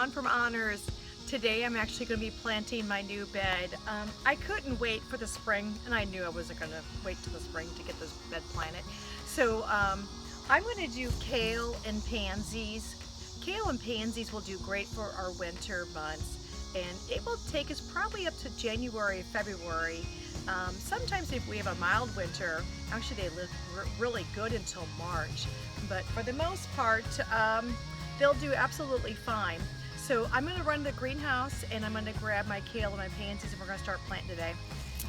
Dawn from Honors. Today I'm actually going to be planting my new bed. I couldn't wait for the spring, and I knew I wasn't going to wait till the spring to get this bed planted. So I'm going to do kale and pansies. Kale and pansies will do great for our winter months, and it will take us probably up to January, February. Sometimes if we have a mild winter, actually they live really good until March, but for the most part, they'll do absolutely fine. So I'm going to run to the greenhouse and I'm going to grab my kale and my pansies and we're going to start planting today.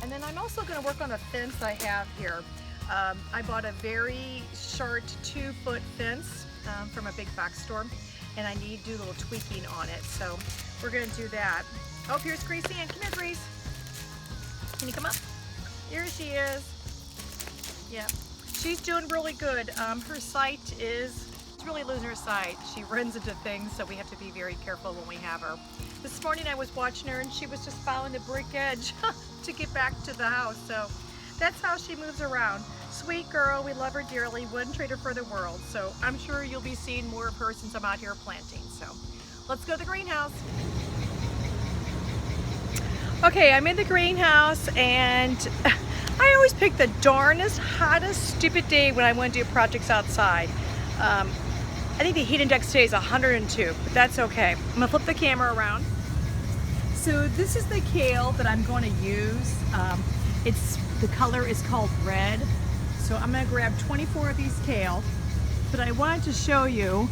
And then I'm also going to work on a fence I have here. I bought a very short 2-foot fence from a big box store, and I need to do a little tweaking on it. So we're going to do that. Oh, here's Grace Ann. Come here, Grace. Can you come up? Here she is. Yeah, she's doing really good. Her sight is really losing her sight. She runs into things, so we have to be very careful when we have her. This morning I was watching her and she was just following the brick edge to get back to the house. So that's how she moves around. Sweet girl, we love her dearly, wouldn't trade her for the world. So I'm sure you'll be seeing more of her since I'm out here planting. So let's go to the greenhouse. Okay, I'm in the greenhouse and I always pick the darnest, hottest, stupid day when I want to do projects outside. I think the heat index today is 102, but that's okay. I'm gonna flip the camera around. So this is the kale that I'm going to use. The color is called red. So I'm gonna grab 24 of these kale, but I wanted to show you,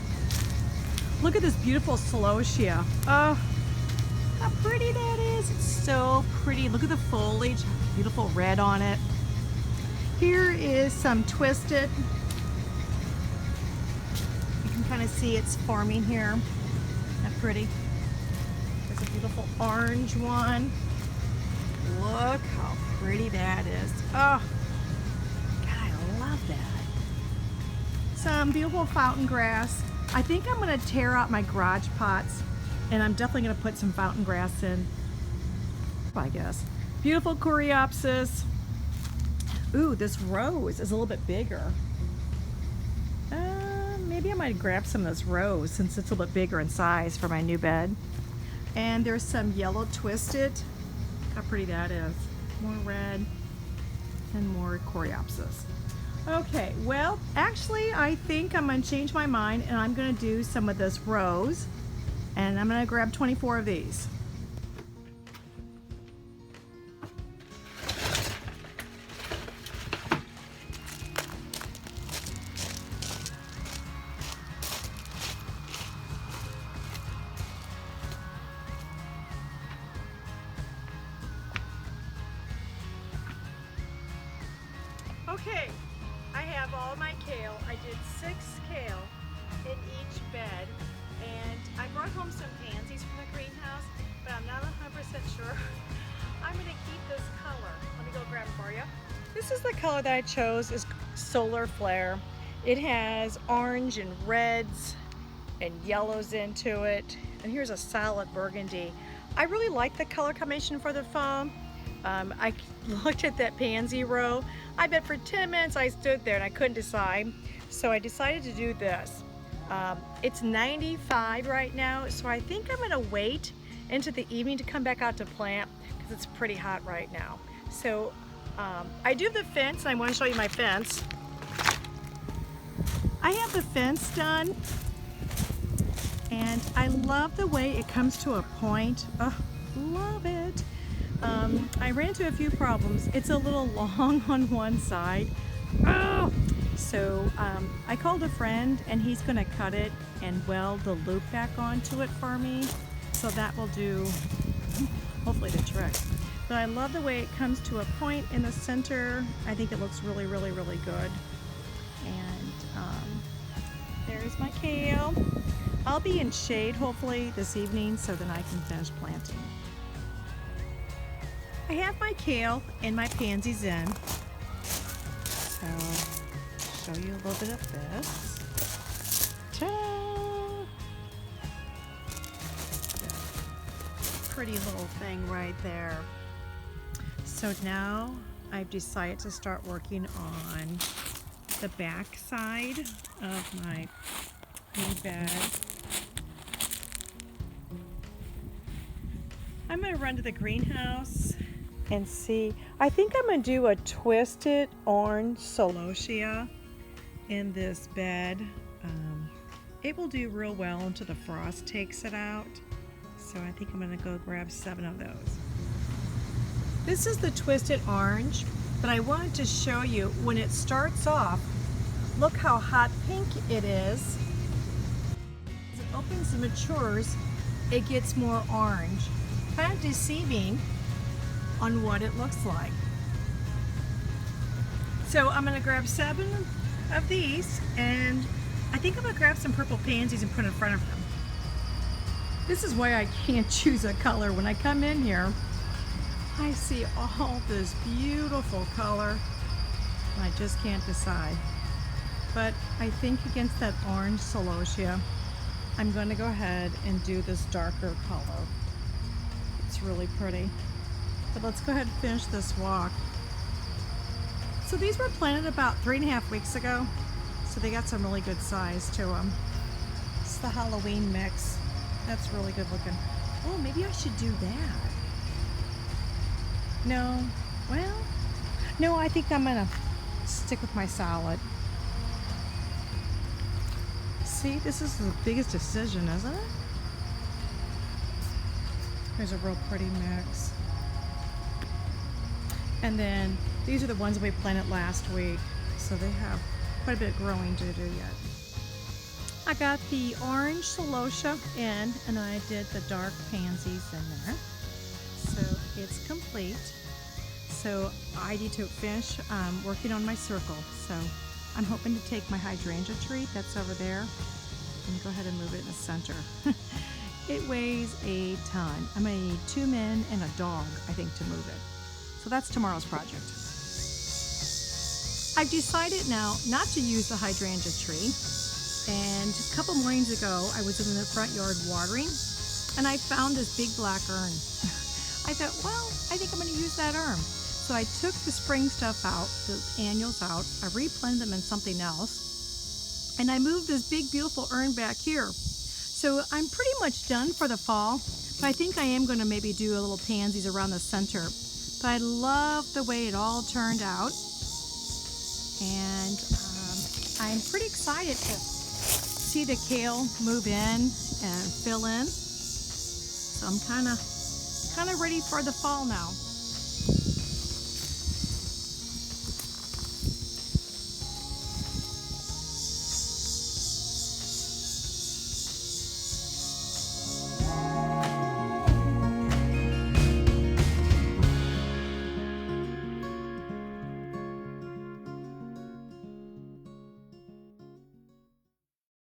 look at this beautiful celosia. Oh, how pretty that is. It's so pretty. Look at the foliage, beautiful red on it. Here is some twisted. Kind of see it's forming here. Isn't that pretty? There's a beautiful orange one. Look how pretty that is. Oh, God, I love that. Some beautiful fountain grass. I think I'm going to tear out my garage pots, and I'm definitely going to put some fountain grass in, I guess. Beautiful coreopsis. Ooh, this rose is a little bit bigger. Maybe I might grab some of this rose since it's a little bit bigger in size for my new bed. And there's some yellow twisted. Look how pretty that is. More red and more coreopsis. Okay, well, actually, I think I'm going to change my mind and I'm going to do some of this rose. And I'm going to grab 24 of these. Okay, I have all my kale. I did 6 kale in each bed, and I brought home some pansies from the greenhouse, but I'm not 100% sure. I'm going to keep this color. Let me go grab it for you. This is the color that I chose, is Solar Flare. It has orange and reds and yellows into it, and here's a solid burgundy. I really like the color combination for the foam. I looked at that pansy row. I bet for 10 minutes I stood there and I couldn't decide. So I decided to do this. It's 95 right now, so I think I'm gonna wait into the evening to come back out to plant because it's pretty hot right now. So I do have the fence, and I want to show you my fence. I have the fence done, and I love the way it comes to a point. Oh, love it. I ran into a few problems. It's a little long on one side. Oh! So I called a friend and he's gonna cut it and weld the loop back onto it for me. So that will do, hopefully, the trick. But I love the way it comes to a point in the center. I think it looks really, really, really good. And there's my kale. I'll be in shade hopefully this evening so then I can finish planting. I have my kale and my pansies in, so show you a little bit of this. Ta-da! Pretty little thing right there. So now I've decided to start working on the back side of my new bed. I'm gonna run to the greenhouse and see. I think I'm gonna do a twisted orange celosia in this bed. It will do real well until the frost takes it out. So I think I'm gonna go grab 7 of those. This is the twisted orange, but I wanted to show you when it starts off, look how hot pink it is. As it opens and matures, it gets more orange. Kind of deceiving on what it looks like. So I'm going to grab 7 of these, and I think I'm going to grab some purple pansies and put in front of them. This is why I can't choose a color. When I come in here, I see all this beautiful color, and I just can't decide. But I think against that orange celosia, I'm going to go ahead and do this darker color. It's really pretty. But let's go ahead and finish this walk. So these were planted about 3.5 weeks ago, so they got some really good size to them. It's the Halloween mix. That's really good looking. Oh, maybe I should do that. No, well, no, I think I'm gonna stick with my salad. See, this is the biggest decision, isn't it? There's a real pretty mix. And then these are the ones we planted last week, so they have quite a bit of growing to do yet. I got the orange celosia in, and I did the dark pansies in there. So it's complete. So I need to finish working on my circle. So I'm hoping to take my hydrangea tree that's over there and go ahead and move it in the center. It weighs a ton. I'm gonna need 2 men and a dog, I think, to move it. So that's tomorrow's project. I've decided now not to use the hydrangea tree. And a couple mornings ago, I was in the front yard watering, and I found this big black urn. I thought, well, I think I'm going to use that urn. So I took the spring stuff out, the annuals out, I replanted them in something else, and I moved this big, beautiful urn back here. So I'm pretty much done for the fall, but I think I am going to maybe do a little pansies around the center. But I love the way it all turned out, and I'm pretty excited to see the kale move in and fill in. So I'm kind of ready for the fall now.